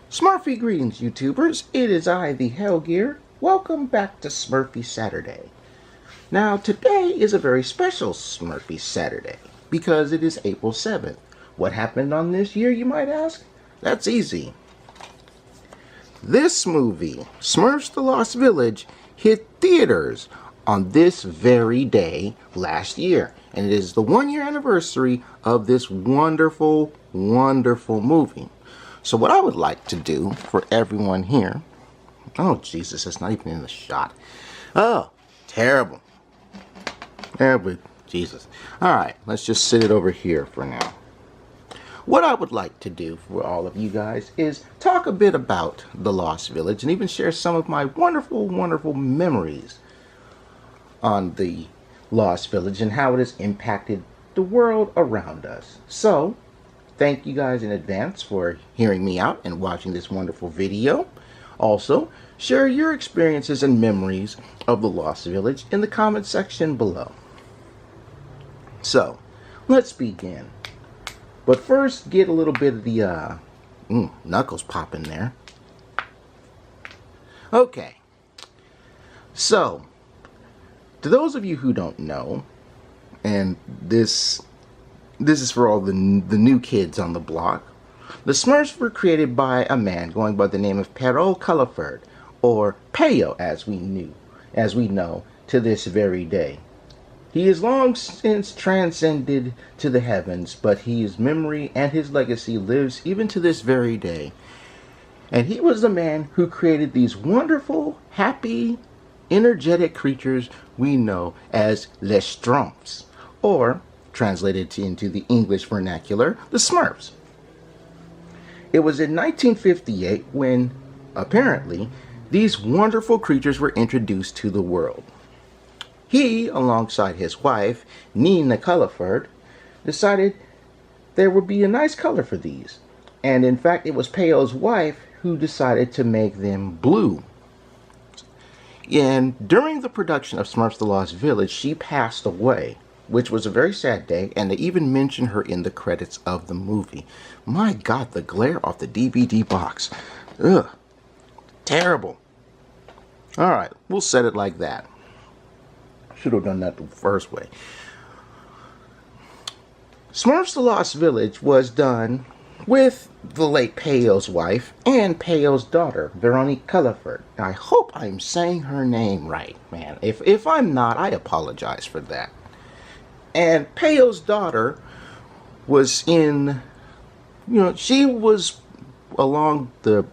Smurfy greetings, YouTubers. It is I, the Hellgear. Welcome back to Smurfy Saturday. Now, today is a very special Smurfy Saturday because it is April 7th. What happened on this year, you might ask? That's easy. This movie, Smurfs The Lost Village, hit theaters on this very day last year. And it is the 1-year anniversary of this wonderful, wonderful movie. So what I would like to do for everyone here... Oh, Jesus, it's not even in the shot. Oh, terrible. Terrible. Jesus. Alright, let's just sit it over here for now. What I would like to do for all of you guys is talk a bit about The Lost Village and even share some of my wonderful, wonderful memories on the Lost Village and how it has impacted the world around us. So, thank you guys in advance for hearing me out and watching this wonderful video. Also, share your experiences and memories of the Lost Village in the comment section below. So, let's begin. But first, get a little bit of the, knuckles popping there. Okay. So, to those of you who don't know, and this is for all the new kids on the block, the Smurfs were created by a man going by the name of Perrault Culliford, or Peyo as we know to this very day. He is long since transcended to the heavens, but his memory and his legacy lives even to this very day. And he was the man who created these wonderful, happy, energetic creatures we know as Les Schtroumpfs, or, translated into the English vernacular, the Smurfs. It was in 1958 when, apparently, these wonderful creatures were introduced to the world. He, alongside his wife, Nina Culliford, decided there would be a nice color for these. And in fact, it was Peyo's wife who decided to make them blue. And during the production of Smurfs The Lost Village, she passed away, which was a very sad day, and they even mention her in the credits of the movie. My God, the glare off the DVD box. Ugh. Terrible. Alright, we'll set it like that. Should have done that the first way. Smurfs The Lost Village was done with the late Peyo's wife and Peyo's daughter, Veronique Culliford. I hope I'm saying her name right, man. If I'm not, I apologize for that. And Peyo's daughter was in, she was along the,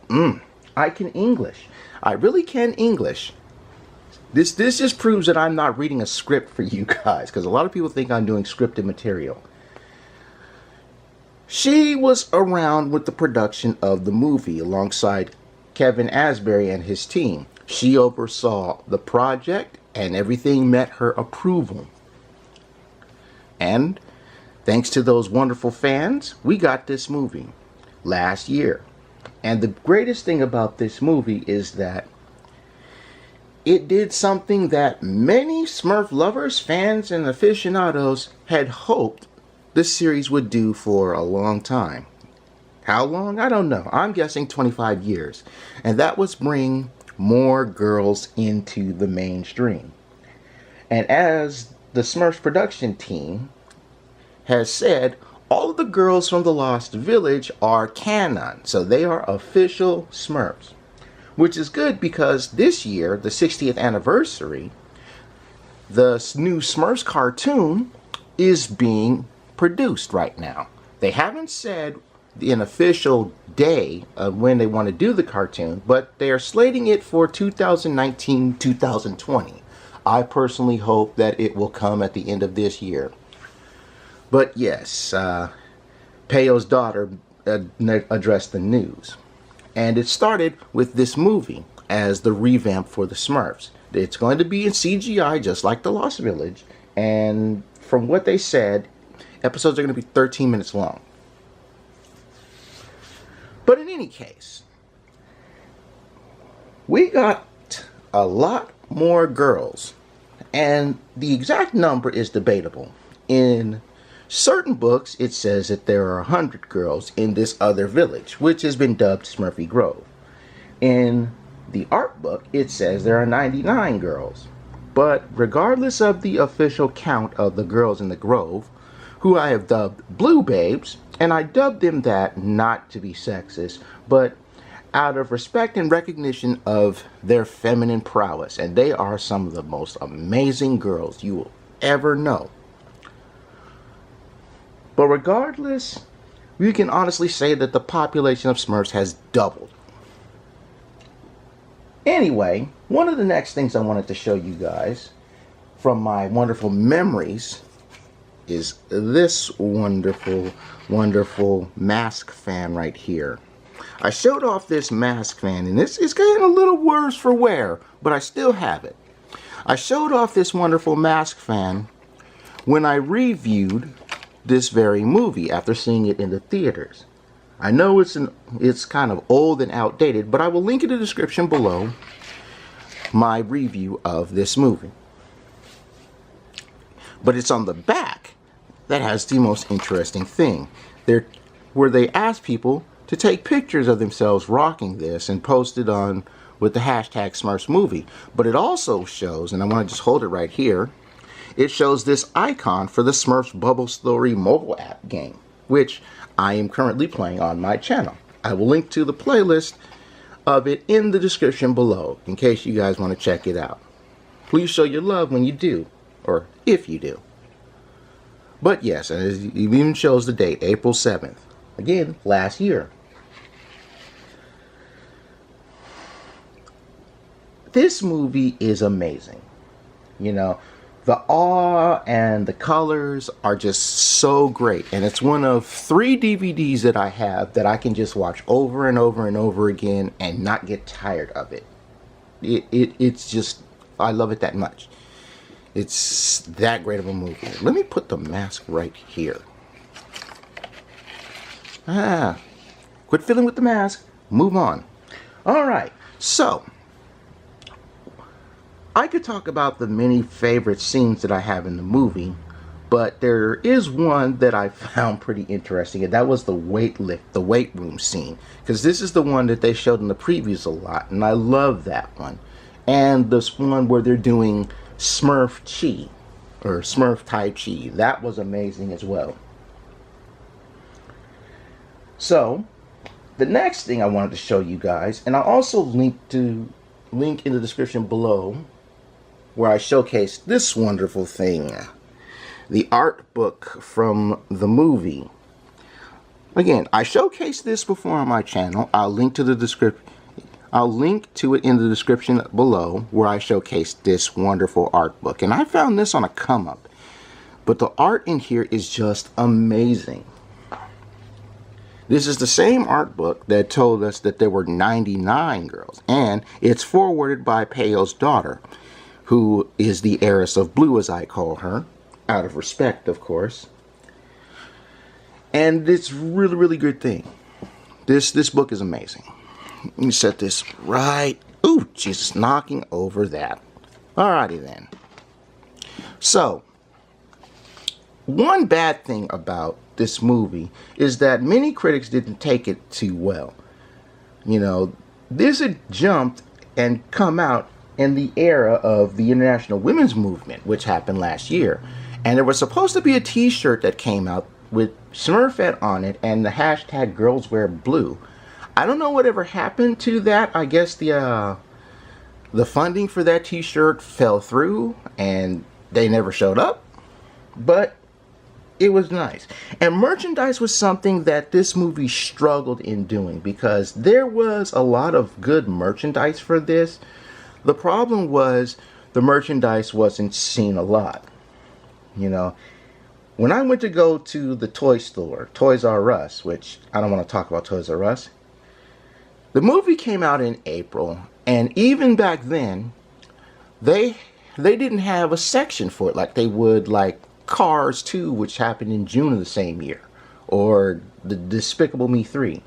I can English. I really can English. This just proves that I'm not reading a script for you guys, because a lot of people think I'm doing scripted material. She was around with the production of the movie alongside Kevin Asbury and his team. She oversaw the project and everything met her approval. And thanks to those wonderful fans, we got this movie last year. And the greatest thing about this movie is that it did something that many Smurf lovers, fans, and aficionados had hoped this series would do for a long time. How long? I don't know. I'm guessing 25 years. And that was bring more girls into the mainstream. And as the Smurfs production team has said, all of the girls from the Lost Village are canon. So they are official Smurfs. Which is good because this year, the 60th anniversary, the new Smurfs cartoon is being produced right now. They haven't said an official day of when they want to do the cartoon, but they are slating it for 2019-2020. I personally hope that it will come at the end of this year. But yes, Peyo's daughter addressed the news. And it started with this movie as the revamp for the Smurfs. It's going to be in CGI just like The Lost Village. And from what they said, episodes are going to be 13 minutes long. But in any case, we got a lot more girls. And the exact number is debatable. In Certain books, it says that there are 100 girls in this other village, which has been dubbed Smurfy Grove. In the art book, it says there are 99 girls. But regardless of the official count of the girls in the grove, who I have dubbed Blue Babes, and I dubbed them that not to be sexist, but out of respect and recognition of their feminine prowess, and they are some of the most amazing girls you will ever know. But regardless, we can honestly say that the population of Smurfs has doubled. Anyway, one of the next things I wanted to show you guys from my wonderful memories is this wonderful, wonderful mask fan right here. I showed off this mask fan, and it's getting a little worse for wear, but I still have it. I showed off this wonderful mask fan when I reviewed this very movie after seeing it in the theaters. I know it's kind of old and outdated, but I will link in the description below my review of this movie. But it's on the back that has the most interesting thing. Where they ask people to take pictures of themselves rocking this and post it on with the hashtag Smurfs movie. But it also shows, and I want to just hold it right here, it shows this icon for the Smurfs Bubble Story mobile app game, which I am currently playing on my channel. I will link to the playlist of it in the description below in case you guys want to check it out. Please show your love when you do, or if you do. But yes, and it even shows the date, April 7th. Again, last year. This movie is amazing. You know, the awe and the colors are just so great. And it's one of 3 DVDs that I have that I can just watch over and over and over again and not get tired of it. It's just, I love it that much. It's that great of a movie. Let me put the mask right here. Quit fiddling with the mask. Move on. Alright, so I could talk about the many favorite scenes that I have in the movie, but there is one that I found pretty interesting, and that was the weight room scene. Because this is the one that they showed in the previews a lot, and I love that one. And this one where they're doing Smurf Chi, or Smurf Tai Chi. That was amazing as well. So, the next thing I wanted to show you guys, and I'll also link in the description below, where I showcase this wonderful thing, the art book from the movie. Again, I showcased this before on my channel. I'll link to it in the description below, where I showcased this wonderful art book. And I found this on a come up, but the art in here is just amazing. This is the same art book that told us that there were 99 girls, and it's forwarded by Peyo's daughter, who is the heiress of blue, as I call her, out of respect, of course. And it's really, really good thing. This book is amazing. Let me set this right. Ooh, Jesus, knocking over that. Alrighty then. So, one bad thing about this movie is that many critics didn't take it too well. You know, this had jumped and come out in the era of the International Women's Movement, which happened last year. And there was supposed to be a t-shirt that came out with Smurfette on it and the hashtag Girls Wear Blue. I don't know whatever happened to that. I guess the funding for that t-shirt fell through and they never showed up. But it was nice. And merchandise was something that this movie struggled in doing, because there was a lot of good merchandise for this. The problem was the merchandise wasn't seen a lot. You know, when I went to go to the toy store, Toys R Us, which I don't want to talk about Toys R Us, the movie came out in April, and even back then, they didn't have a section for it like they would like Cars 2, which happened in June of the same year, or the Despicable Me 3.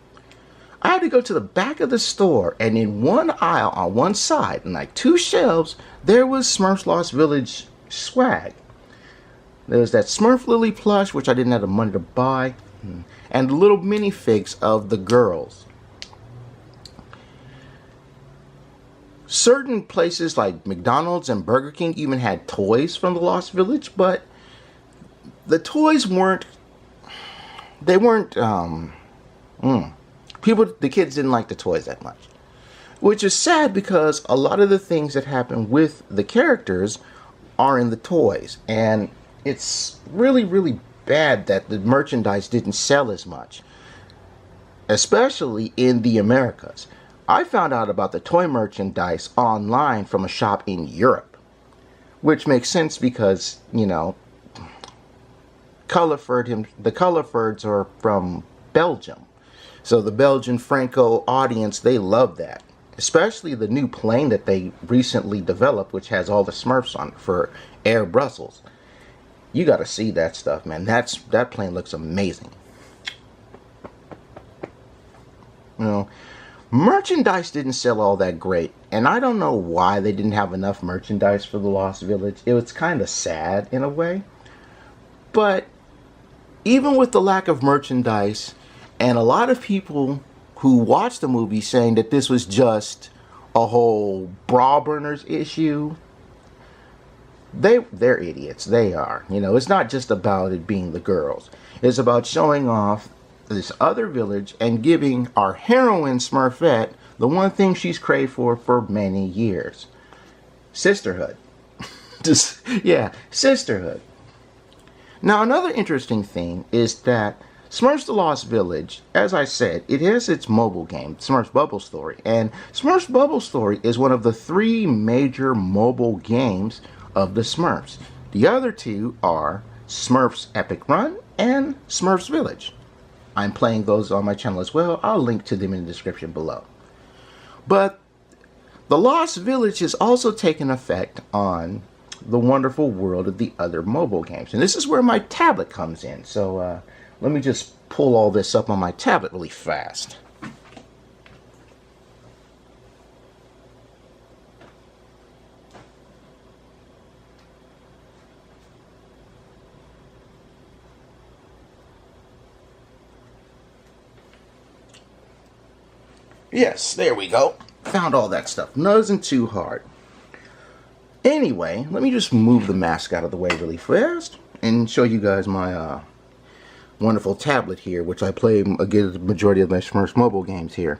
I had to go to the back of the store, and in one aisle on one side, and like 2 shelves, there was Smurfs Lost Village swag. There's that Smurf Lily plush, which I didn't have the money to buy. And little minifigs of the girls. Certain places like McDonald's and Burger King even had toys from the Lost Village, but the toys weren't, the kids didn't like the toys that much. Which is sad because a lot of the things that happen with the characters are in the toys. And it's really, really bad that the merchandise didn't sell as much. Especially in the Americas. I found out about the toy merchandise online from a shop in Europe. Which makes sense because, you know, the Colorfords are from Belgium. So the Belgian Franco audience, they love that. Especially the new plane that they recently developed, which has all the Smurfs on it for Air Brussels. You gotta see that stuff, man. That plane looks amazing. You know, merchandise didn't sell all that great, and I don't know why they didn't have enough merchandise for the Lost Village. It was kind of sad in a way. But even with the lack of merchandise, and a lot of people who watched the movie saying that this was just a whole bra burners issue, they're idiots. They are. You know, it's not just about it being the girls. It's about showing off this other village and giving our heroine Smurfette the one thing she's craved for many years. Sisterhood. Just, yeah, sisterhood. Now, another interesting thing is that Smurfs The Lost Village, as I said, it has its mobile game, Smurfs Bubble Story. And Smurfs Bubble Story is one of the 3 major mobile games of the Smurfs. The other 2 are Smurfs Epic Run and Smurfs Village. I'm playing those on my channel as well. I'll link to them in the description below. But the Lost Village has also taken effect on the wonderful world of the other mobile games. And this is where my tablet comes in. So let me just pull all this up on my tablet really fast. Yes, there we go. Found all that stuff. Nothing too hard. Anyway, let me just move the mask out of the way really fast and show you guys my wonderful tablet here, which I play again the majority of my Smurfs mobile games here.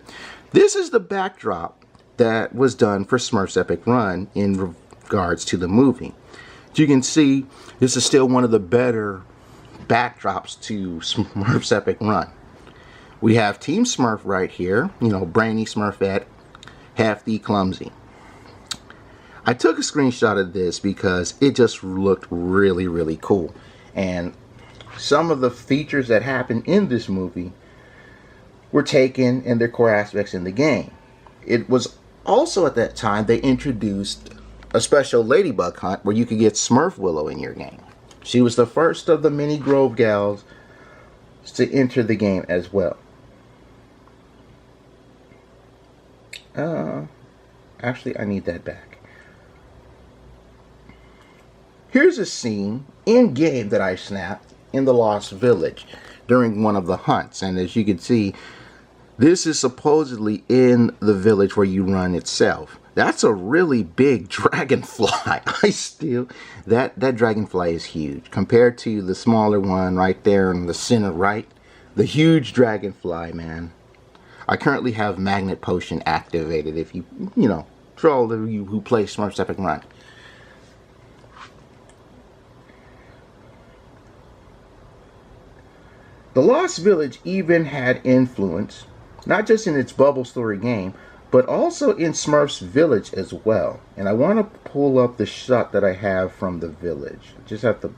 This is the backdrop that was done for Smurfs Epic Run in regards to the movie. As you can see, this is still one of the better backdrops to Smurfs Epic Run. We have Team Smurf right here, you know, Brainy Smurfette, Hefty, Clumsy. I took a screenshot of this because it just looked really, really cool. And some of the features that happened in this movie were taken in their core aspects in the game. It was also at that time they introduced a special ladybug hunt where you could get Smurf Willow in your game. She was the first of the many Grove gals to enter the game as well. Actually, I need that back. Here's a scene in-game that I snapped in the Lost Village during one of the hunts. And as you can see, this is supposedly in the village where you run itself. That's a really big dragonfly. That dragonfly is huge. Compared to the smaller one right there in the center right, the huge dragonfly, man. I currently have Magnet Potion activated if you know, for all of you who play Smurfs Epic Run. The Lost Village even had influence, not just in its Bubble Story game, but also in Smurfs Village as well. And I want to pull up the shot that I have from the village. I just have to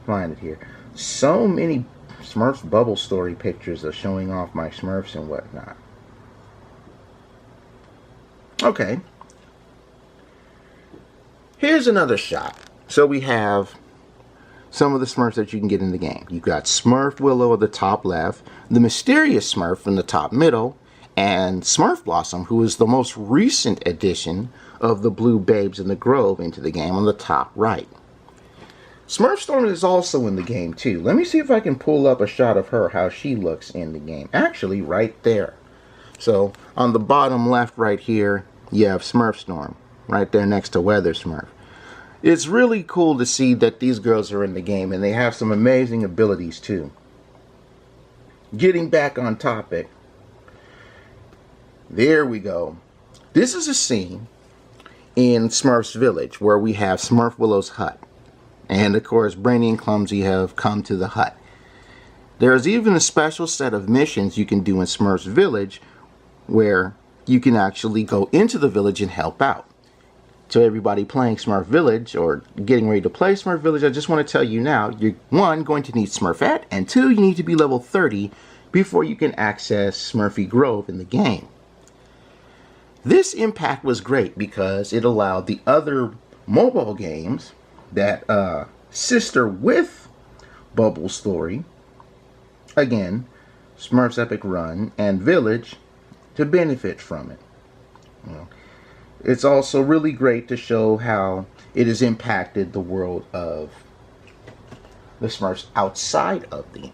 find it here. So many Smurfs Bubble Story pictures of showing off my Smurfs and whatnot. Okay. Here's another shot. So we have some of the Smurfs that you can get in the game. You've got Smurf Willow at the top left, the Mysterious Smurf in the top middle, and Smurf Blossom, who is the most recent addition of the Blue Babes in the Grove into the game on the top right. Smurf Storm is also in the game too. Let me see if I can pull up a shot of her, how she looks in the game. Actually, right there. So, on the bottom left right here, you have Smurf Storm. Right there next to Weather Smurf. It's really cool to see that these girls are in the game, and they have some amazing abilities too. Getting back on topic. There we go. This is a scene in Smurf's Village where we have Smurf Willow's hut. And of course, Brainy and Clumsy have come to the hut. There's even a special set of missions you can do in Smurf's Village where you can actually go into the village and help out. To everybody playing Smurf Village or getting ready to play Smurf Village, I just want to tell you now, you're one, going to need Smurfette, and two, you need to be level 30 before you can access Smurfy Grove in the game. This impact was great because it allowed the other mobile games that sister with Bubble Story, again, Smurf's Epic Run and Village, to benefit from it. You know, it's also really great to show how it has impacted the world of the Smurfs outside of the game.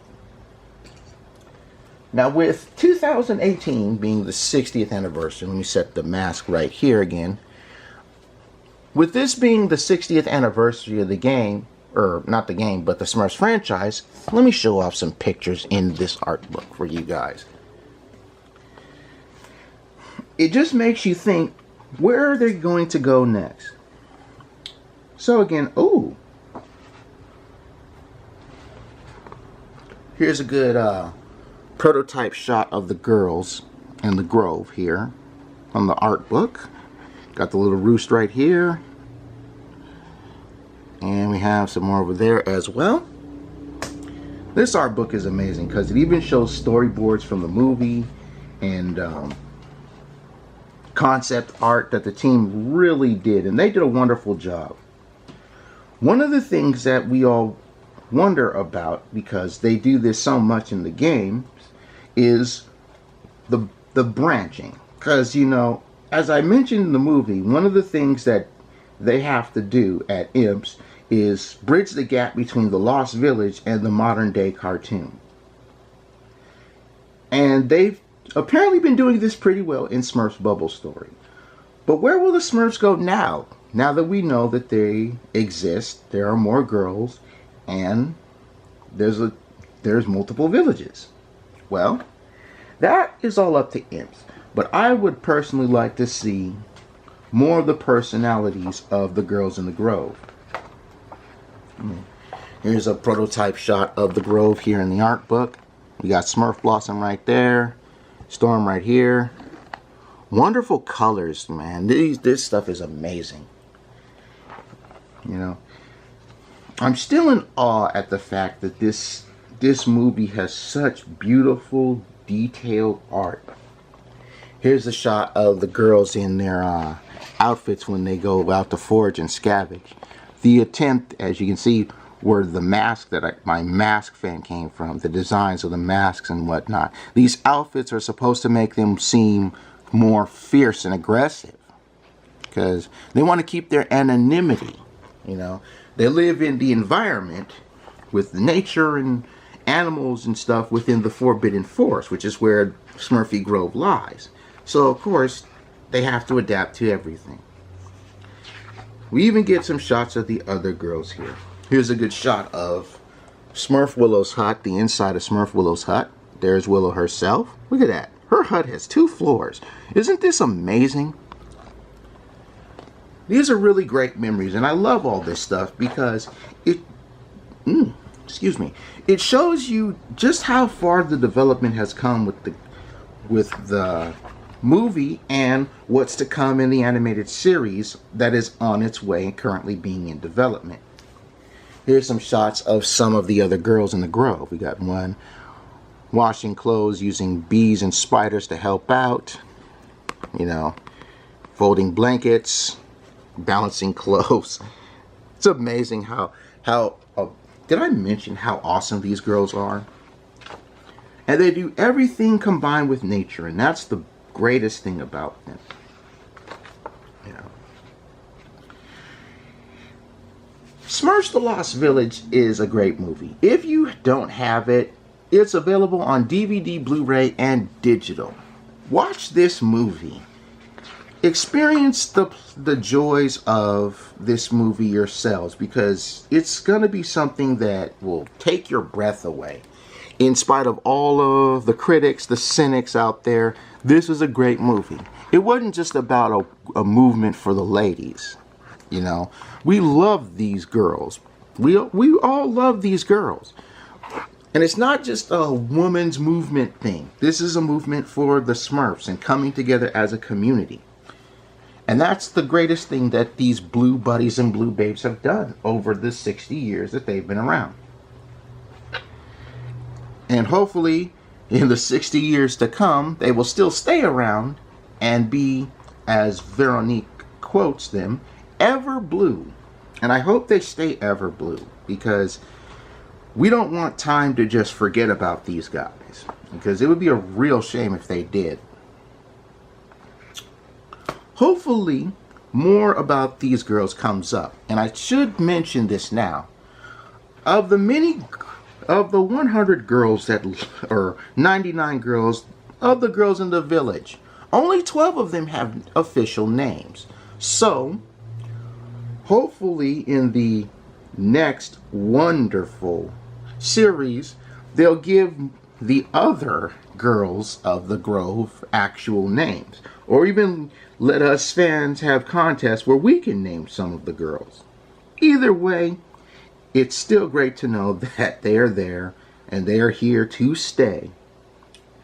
Now, with 2018 being the 60th anniversary, let me set the mask right here again. With this being the 60th anniversary of the game, or not the game, but the Smurfs franchise, let me show off some pictures in this art book for you guys. It just makes you think, where are they going to go next? So again, ooh. Here's a good prototype shot of the girls in the grove here on the art book. Got the little roost right here. And we have some more over there as well. This art book is amazing because it even shows storyboards from the movie and concept art that the team really did. And they did a wonderful job. One of the things that we all wonder about, because they do this so much in the game, is the branching. Because, you know, as I mentioned in the movie, one of the things that they have to do at Imps is bridge the gap between the Lost Village and the modern day cartoon. And they've apparently been doing this pretty well in Smurf's Bubble Story. But where will the Smurfs go now? Now that we know that they exist, there are more girls, and there's multiple villages. Well, that is all up to Imps. But I would personally like to see more of the personalities of the girls in the Grove. Here's a prototype shot of the Grove here in the art book. We got Smurf Blossom right there. Storm right here. Wonderful colors, man. This stuff is amazing. You know, I'm still in awe at the fact that this movie has such beautiful, detailed art. Here's a shot of the girls in their outfits when they go out to forage and scavenge. The attempt, as you can see, were the mask that my mask fan came from, the designs of the masks and whatnot. These outfits are supposed to make them seem more fierce and aggressive because they want to keep their anonymity. You know, they live in the environment with nature and animals and stuff within the Forbidden Forest, which is where Smurfy Grove lies. So, of course, they have to adapt to everything. We even get some shots of the other girls here. Here's a good shot of Smurf Willow's hut, the inside of Smurf Willow's hut. There's Willow herself. Look at that. Her hut has 2 floors. Isn't this amazing? These are really great memories, and I love all this stuff because it shows you just how far the development has come with the movie and what's to come in the animated series that is on its way and currently being in development. Here's some shots of some of the other girls in the Grove. We got one washing clothes using bees and spiders to help out. You know, folding blankets, balancing clothes. It's amazing how did I mention how awesome these girls are? And they do everything combined with nature, and that's the greatest thing about them. You know. Smurfs The Lost Village is a great movie. If you don't have it, it's available on DVD, Blu-ray, and digital. Watch this movie. Experience the joys of this movie yourselves, because it's going to be something that will take your breath away. In spite of all of the critics, the cynics out there, this was a great movie. It wasn't just about a movement for the ladies. You know, we love these girls. We all love these girls. And it's not just a woman's movement thing. This is a movement for the Smurfs and coming together as a community. And that's the greatest thing that these blue buddies and blue babes have done over the 60 years that they've been around. And hopefully, in the 60 years to come, they will still stay around and be, as Veronique quotes them, ever blue. And I hope they stay ever blue, because we don't want time to just forget about these guys, because it would be a real shame if they did. Hopefully, more about these girls comes up. And I should mention this now. Of the 100 girls or 99 girls, of the girls in the village, only 12 of them have official names. So, hopefully in the next wonderful series, they'll give the other girls of the Grove actual names. Or even let us fans have contests where we can name some of the girls. Either way, it's still great to know that they are there and they are here to stay.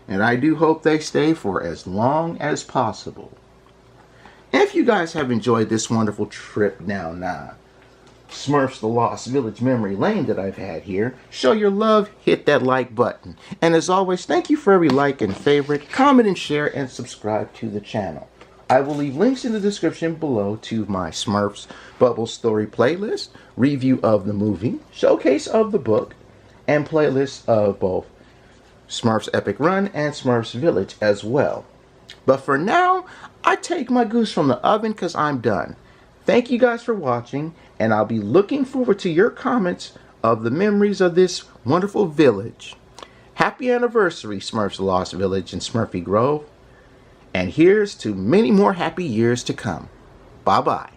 And I do hope they stay for as long as possible. If you guys have enjoyed this wonderful trip down Smurfs The Lost Village memory lane that I've had here, show your love, hit that like button. And as always, thank you for every like and favorite, comment and share, and subscribe to the channel. I will leave links in the description below to my Smurfs Bubble Story playlist, review of the movie, showcase of the book, and playlist of both Smurfs Epic Run and Smurfs Village as well. But for now, I take my goose from the oven because I'm done. Thank you guys for watching, and I'll be looking forward to your comments of the memories of this wonderful village. Happy anniversary, Smurfs The Lost Village and Smurfy Grove. And here's to many more happy years to come. Bye-bye.